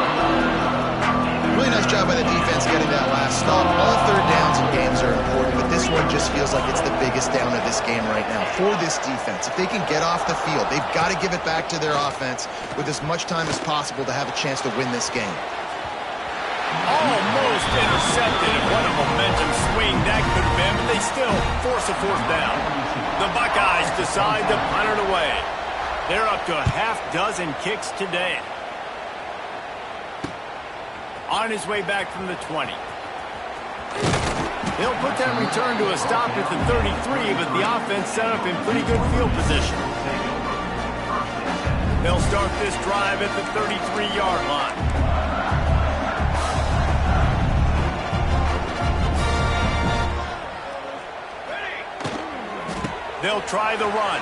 Really nice job by the defense getting that last stop. All 3rd downs in games are important, but this one just feels like it's the biggest down of this game right now for this defense. If they can get off the field, they've got to give it back to their offense with as much time as possible to have a chance to win this game. Almost intercepted, and what a momentum swing that could have been, but they still force a 4th down. The Buckeyes decide to punt it away. They're up to a half-dozen kicks today. On his way back from the 20. He'll put that return to a stop at the 33, but the offense set up in pretty good field position. They'll start this drive at the 33-yard line. They'll try the run.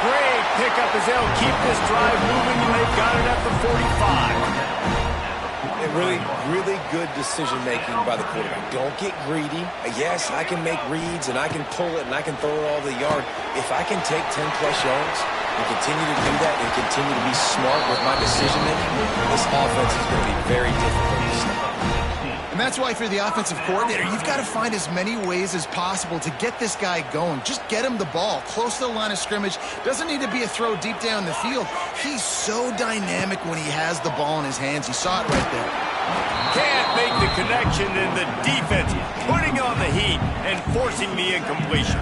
Great pickup as they'll keep this drive moving, and they've got it at the 45. Really good decision-making by the quarterback. Don't get greedy. Yes, I can make reads, and I can pull it, and I can throw it all the yard. If I can take 10-plus yards and continue to do that and continue to be smart with my decision-making, this offense is going to be very difficult to stop. And that's why for the offensive coordinator, you've got to find as many ways as possible to get this guy going. Just get him the ball close to the line of scrimmage. Doesn't need to be a throw deep down the field. He's so dynamic when he has the ball in his hands. You saw it right there. Can't make the connection, and the defense putting on the heat and forcing the incompletion.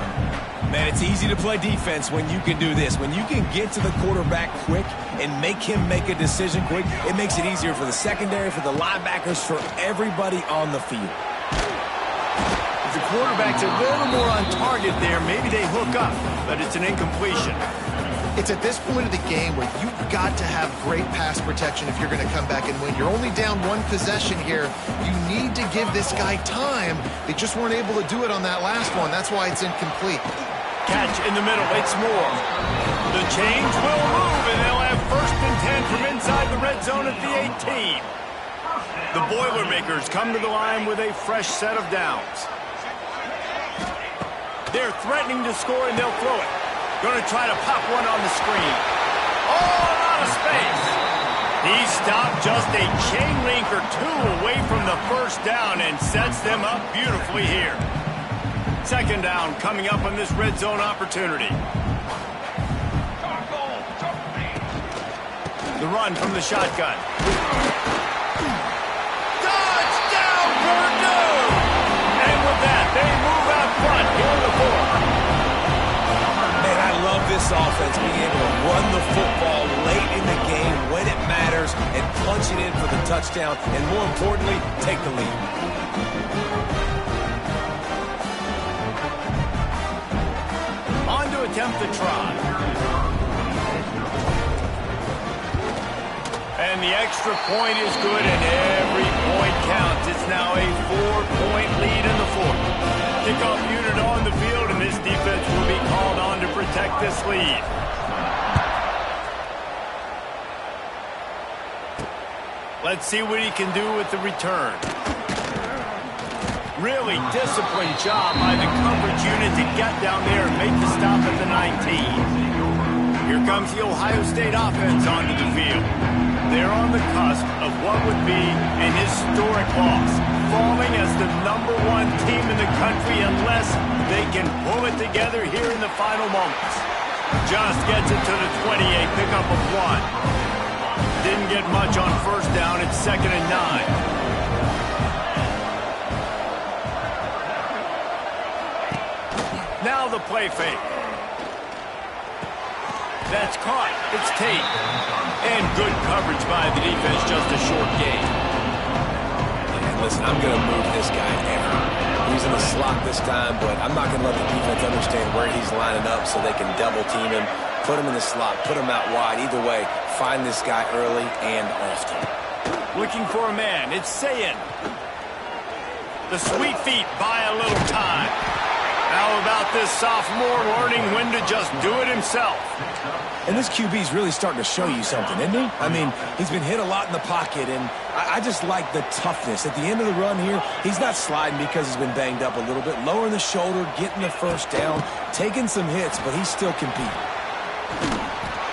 Man, it's easy to play defense when you can do this. When you can get to the quarterback quick and make him make a decision quick, it makes it easier for the secondary, for the linebackers, for everybody on the field. If the quarterback's a little more on target there, maybe they hook up, but it's an incompletion. It's at this point of the game where you've got to have great pass protection if you're going to come back and win. You're only down 1 possession here. You need to give this guy time. They just weren't able to do it on that last one. That's why it's incomplete. Catch in the middle, it's Moore. The chains will move, and they'll have 1st and 10 from inside the red zone at the 18. The Boilermakers come to the line with a fresh set of downs. They're threatening to score, and they'll throw it. Going to try to pop one on the screen. Oh, out of space. He stopped just a chain link or 2 away from the 1st down and sets them up beautifully here. 2nd down coming up on this red zone opportunity. The run from the shotgun. Touchdown, Purdue! And with that, they move out front here in the 4th. Man, I love this offense being able to run the football late in the game when it matters and punch it in for the touchdown, and more importantly, take the lead. Attempt to try. And the extra point is good, and every point counts. It's now a 4-point lead in the 4th. Kickoff unit on the field, and this defense will be called on to protect this lead. Let's see what he can do with the return. Really disciplined job by the coverage unit to get down there and make the stop at the 19. Here comes the Ohio State offense onto the field. They're on the cusp of what would be an historic loss, falling as the #1 team in the country unless they can pull it together here in the final moments. Just gets it to the 28, pickup of 1. Didn't get much on first down. It's 2nd and 9. Now the play fake. That's caught. It's Tate. And good coverage by the defense, just a short gain. And listen, I'm going to move this guy everywhere. He's in the slot this time, but I'm not going to let the defense understand where he's lining up so they can double team him, put him in the slot, put him out wide. Either way, find this guy early and often. Looking for a man. It's Sayin. The sweet feet buy a little time. How about this sophomore learning when to just do it himself? And this QB's really starting to show you something, isn't he? I mean, he's been hit a lot in the pocket, and I just like the toughness. At the end of the run here, he's not sliding because he's been banged up a little bit. Lowering the shoulder, getting the first down, taking some hits, but he's still competing.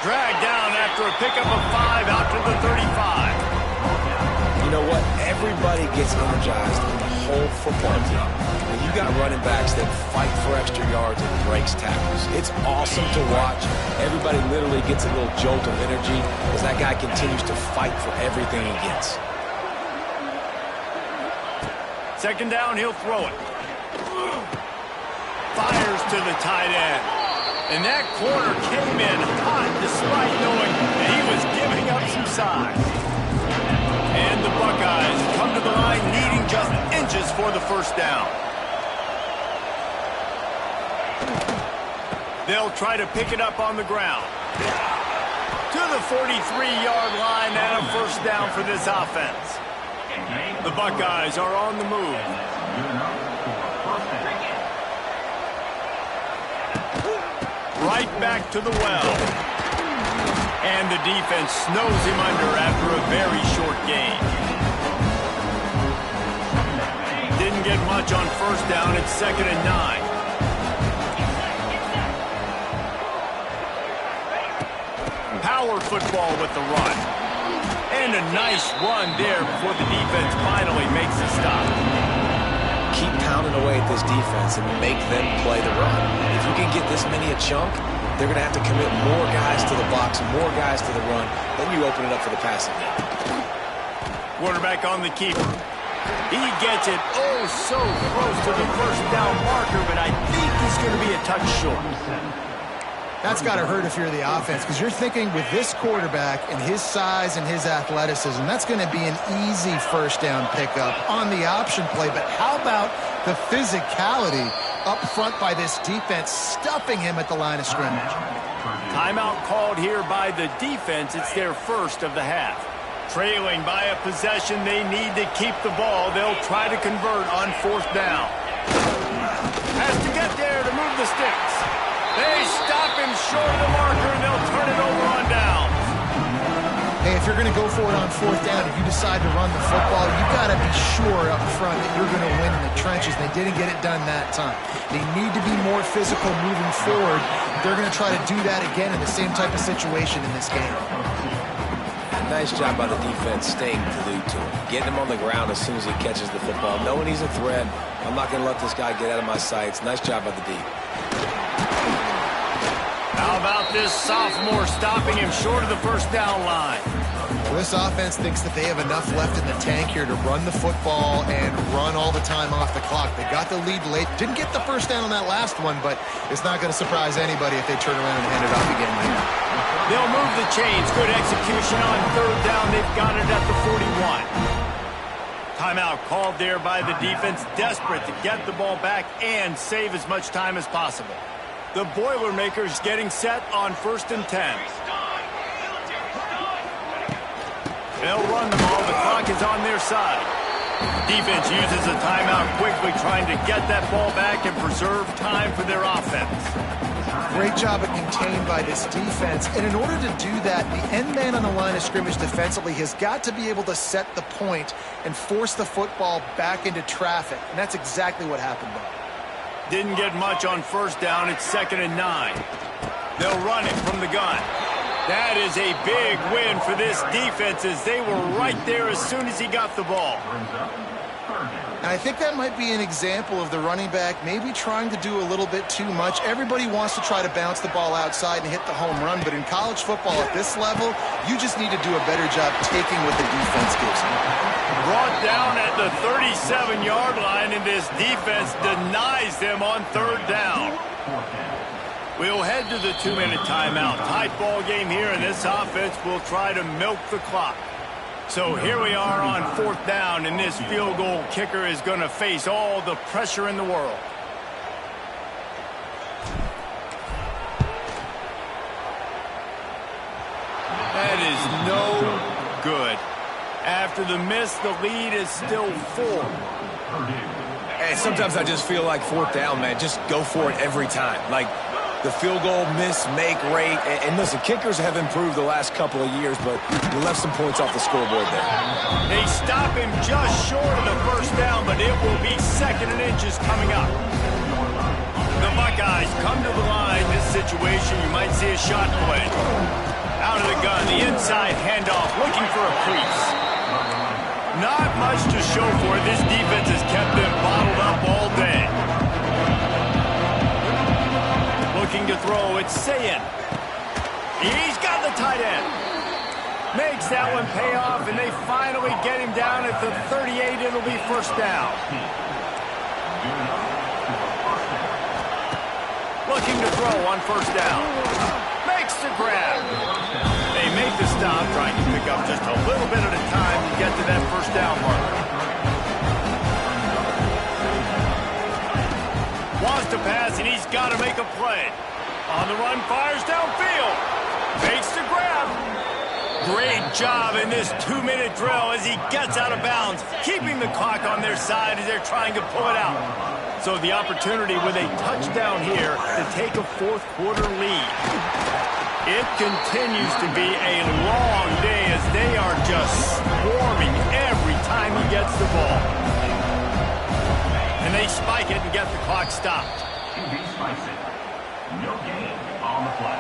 Dragged down after a pickup of 5 out to the 35. You know what? Everybody gets energized in the whole football team. When you got running backs that fight for extra yards and breaks tackles, it's awesome to watch. Everybody literally gets a little jolt of energy as that guy continues to fight for everything he gets. 2nd down, he'll throw it. Fires to the tight end. And that corner came in hot despite knowing that he was giving up some size. And the Buckeyes come to the line needing just inches for the first down. They'll try to pick it up on the ground. To the 43-yard line and a first down for this offense. The Buckeyes are on the move. Right back to the well. And the defense snows him under after a very short gain. Didn't get much on first down. It's 2nd and 9. Power football with the run. And a nice run there before the defense finally makes a stop. Keep pounding away at this defense and make them play the run. If you can get this many a chunk, they're going to have to commit more guys to the box, more guys to the run. Then you open it up for the passing game. Quarterback on the keeper. He gets it oh so close to the first down marker, but I think he's going to be a touch short. That's got to hurt if you're the offense, because you're thinking with this quarterback and his size and his athleticism, that's going to be an easy first down pickup on the option play. But how about the physicality up front by this defense, stuffing him at the line of scrimmage? Timeout called here by the defense. It's their first of the half. Trailing by a possession, they need to keep the ball. They'll try to convert on 4th down. Has to get there to move the sticks. They stop him short of the marker, and they'll turn it over on downs. Hey, if you're going to go for it on 4th down, if you decide to run the football, you've got to be sure up front that you're going to win in the trenches. They didn't get it done that time. They need to be more physical moving forward. They're going to try to do that again in the same type of situation in this game. Nice job by the defense staying glued to him, getting him on the ground as soon as he catches the football, knowing he's a threat. I'm not going to let this guy get out of my sights. Nice job by the D. How about this sophomore stopping him short of the first down line? Well, this offense thinks that they have enough left in the tank here to run the football and run all the time off the clock. They got the lead late. Didn't get the first down on that last one, but it's not going to surprise anybody if they turn around and hand it off again later. They'll move the chains. Good execution on 3rd down. They've got it at the 41. Timeout called there by the defense, desperate to get the ball back and save as much time as possible. The Boilermakers getting set on 1st and 10. They'll run the ball. The clock is on their side. Defense uses a timeout quickly, trying to get that ball back and preserve time for their offense. Great job at contained by this defense. And in order to do that, the end man on the line of scrimmage defensively has got to be able to set the point and force the football back into traffic. And that's exactly what happened there. Didn't get much on first down. It's 2nd and 9. They'll run it from the gun. That is a big win for this defense as they were right there as soon as he got the ball. And I think that might be an example of the running back maybe trying to do a little bit too much. Everybody wants to try to bounce the ball outside and hit the home run, but in college football at this level, you just need to do a better job taking what the defense gives you. Brought down at the 37-yard line, and this defense denies them on third down. We'll head to the 2-minute timeout. Tight ball game here, and this offense will try to milk the clock. So here we are on fourth down, and this field goal kicker is going to face all the pressure in the world. That is no good. After the miss, the lead is still 4. Hey, sometimes I just feel like fourth down, man. Just go for it every time. Like, the field goal miss, make rate. And listen, kickers have improved the last couple of years, but you left some points off the scoreboard there. They stop him just short of the first down, but it will be 2nd and inches coming up. The Buckeyes come to the line. This situation, you might see a shot play. Out of the gun, the inside handoff, looking for a crease. Not much to show for it. This defense has kept them bottled up all day. Looking to throw, it's Sayin. He's got the tight end. Makes that one pay off, and they finally get him down at the 38. It'll be first down. Looking to throw on first down. Makes the grab. They make the stop, trying to pick up just a little bit at a time to get to that first down marker. Wants to pass, and he's got to make a play. On the run, fires downfield. Makes the grab. Great job in this 2-minute drill as he gets out of bounds, keeping the clock on their side as they're trying to pull it out. So the opportunity with a touchdown here to take a fourth-quarter lead. It continues to be a long day as they are just swarming every time he gets the ball. And they spike it and get the clock stopped. No gain on the play.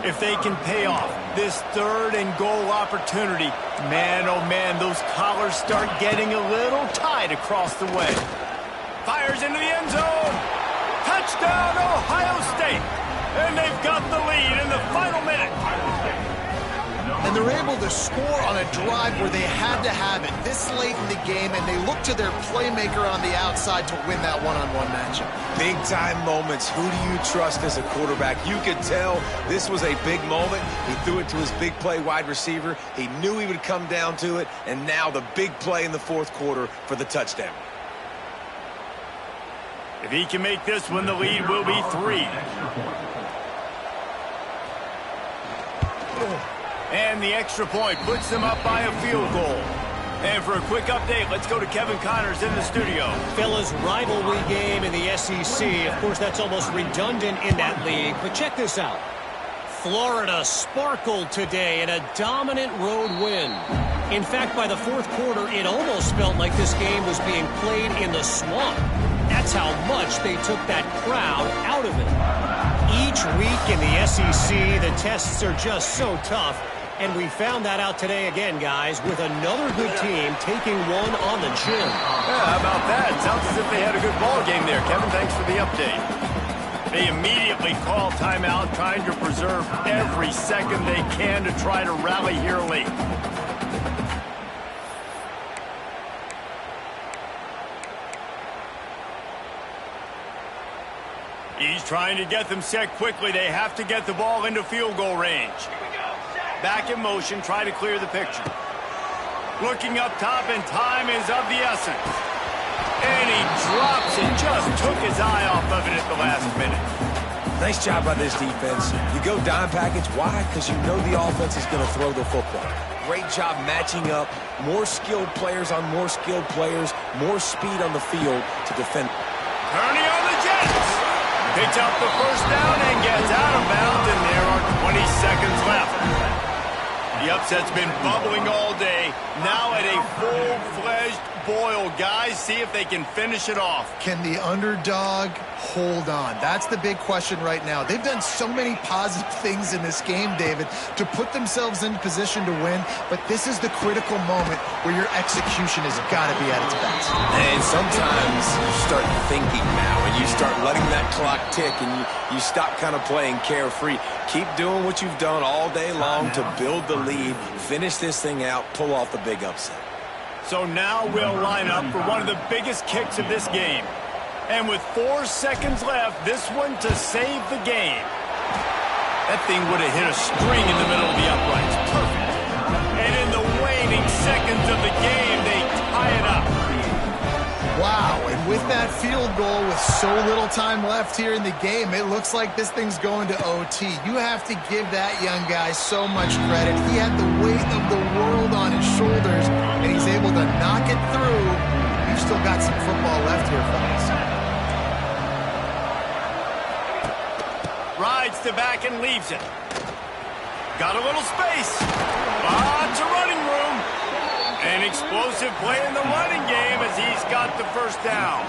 If they can pay off this 3rd and goal opportunity, man, oh man, those collars start getting a little tight across the way. Fires into the end zone. Touchdown, Ohio State. And they've got the lead in the final minute. And they're able to score on a drive where they had to have it this late in the game, and they look to their playmaker on the outside to win that one-on-one matchup. Big-time moments. Who do you trust as a quarterback? You could tell this was a big moment. He threw it to his big play wide receiver. He knew he would come down to it, and now the big play in the fourth quarter for the touchdown. If he can make this one, the lead will be 3. And the extra point puts them up by a field goal. And for a quick update, let's go to Kevin Connors in the studio. Fellas, rivalry game in the SEC. Of course, that's almost redundant in that league. But check this out. Florida sparkled today in a dominant road win. In fact, by the fourth quarter, it almost felt like this game was being played in the swamp. That's how much they took that crowd out of it. Each week in the SEC, the tests are just so tough. And we found that out today again, guys, with another good team taking one on the chin. Yeah, how about that? Sounds as if they had a good ball game there. Kevin, thanks for the update. They immediately call timeout, trying to preserve every second they can to try to rally here late. He's trying to get them set quickly. They have to get the ball into field goal range. Back in motion, try to clear the picture. Looking up top, and time is of the essence. And he drops it, just took his eye off of it at the last minute. Nice job by this defense. You go dime package. Why? Because you know the offense is going to throw the football. Great job matching up. More skilled players on more skilled players. More speed on the field to defend. Kearney on the Jets. Picks up the first down and gets out of bounds, and there are 20 seconds left. The upset's been bubbling all day. Now at a full-fledged boil. Guys, see if they can finish it off. Can the underdog hold on? That's the big question right now. They've done so many positive things in this game, David, to put themselves in position to win, but this is the critical moment where your execution has got to be at its best. And sometimes you start thinking now, and you start letting that clock tick, and you stop kind of playing carefree. Keep doing what you've done all day long to build the lead, finish this thing out, pull off the big upset. So now we'll line up for one of the biggest kicks of this game. And with 4 seconds left, this one to save the game. That thing would have hit a string in the middle of the uprights. Perfect. And in the waning seconds of the game, they tie it up. Wow, and with that field goal with so little time left here in the game, it looks like this thing's going to OT. You have to give that young guy so much credit. He had the weight of the world on his shoulders, and he's able to knock it through. You've still got some football left here, fellas. Rides to back and leaves it. Got a little space. Lots of running room. An explosive play in the running game as he's got the first down.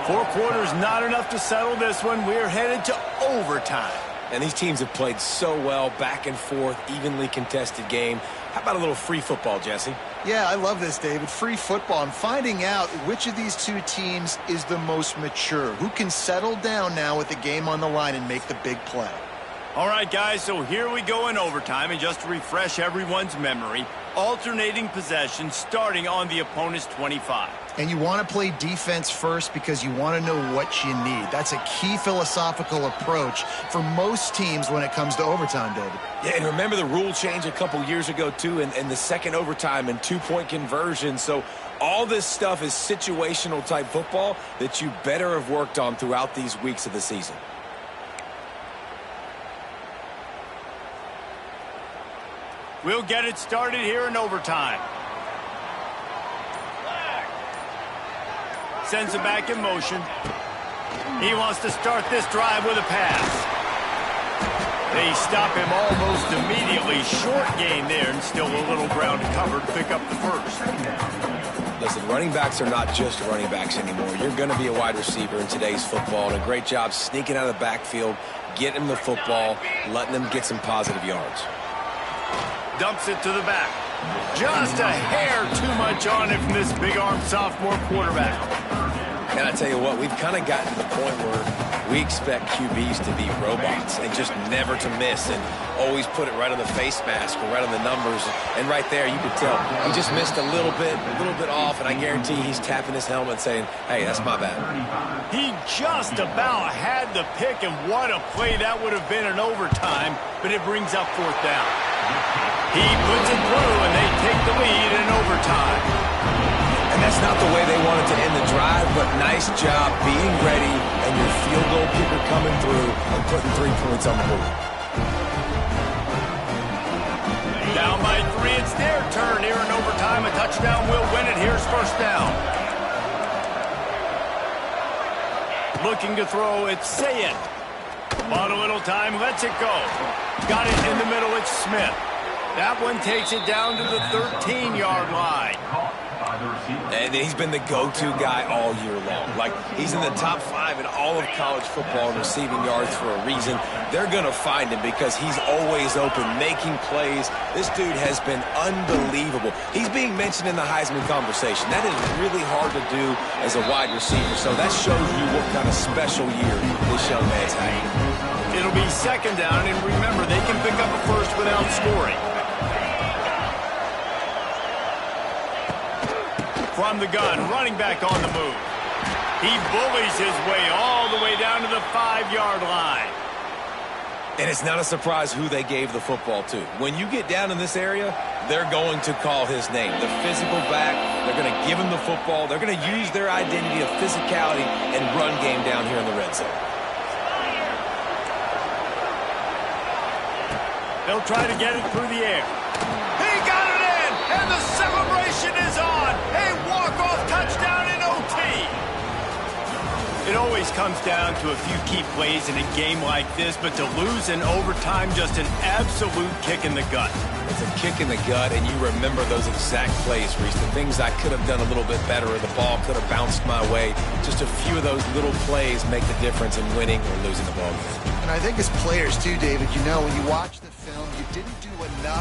4 quarters, not enough to settle this one. We're headed to overtime. And these teams have played so well, back and forth, evenly contested game. How about a little free football, Jesse? Yeah, I love this, David. Free football. I'm finding out which of these two teams is the most mature, who can settle down now with the game on the line and make the big play. All right, guys, so here we go in overtime, and just to refresh everyone's memory, alternating possession starting on the opponent's 25. And you want to play defense first because you want to know what you need. That's a key philosophical approach for most teams when it comes to overtime, David. Yeah, and remember the rule change a couple years ago, too, and the second overtime and 2-point conversion. So all this stuff is situational type football that you better have worked on throughout these weeks of the season. We'll get it started here in overtime. Sends it back in motion. He wants to start this drive with a pass. They stop him almost immediately. Short gain there, and still a little ground covered to pick up the first. Listen, running backs are not just running backs anymore. You're going to be a wide receiver in today's football, and a great job sneaking out of the backfield, getting him the football, letting them get some positive yards. Dumps it to the back. Just a hair too much on it from this big-armed sophomore quarterback. And I tell you what, we've kind of gotten to the point where we expect QBs to be robots and just never to miss and always put it right on the face mask or right on the numbers. And right there, you could tell he just missed a little bit off, and I guarantee he's tapping his helmet saying, hey, that's my bad. He just about had the pick, and what a play that would have been in overtime, but it brings up 4th down. He puts it through, and they take the lead in overtime. And that's not the way they wanted to end the drive, but nice job being ready and your field goal kicker coming through and putting 3 points on the board. Down by 3, it's their turn here in overtime. A touchdown will win it. Here's 1st down. Looking to throw, it's Sayed. Bought a little time, lets it go. Got it in the middle, it's Smith. That one takes it down to the 13-yard line. And he's been the go-to guy all year long. Like, he's in the top 5 in all of college football in receiving yards for a reason. They're going to find him because he's always open, making plays. This dude has been unbelievable. He's being mentioned in the Heisman conversation. That is really hard to do as a wide receiver. So that shows you what kind of special year this young man's having. It'll be 2nd down, and remember, they can pick up a first without scoring. From the gun, running back on the move. He bullies his way all the way down to the 5-yard line. And it's not a surprise who they gave the football to. When you get down in this area, they're going to call his name. The physical back, they're going to give him the football. They're going to use their identity of physicality and run game down here in the red zone. They'll try to get it through the air. He got it in, and the celebration is on. A walk-off touchdown in OT. It always comes down to a few key plays in a game like this, but to lose in overtime, just an absolute kick in the gut. It's a kick in the gut, and you remember those exact plays, Reese. The things I could have done a little bit better, or the ball could have bounced my way. Just a few of those little plays make the difference in winning or losing the ball game. And I think as players too, David, when you watch the film, you didn't do enough.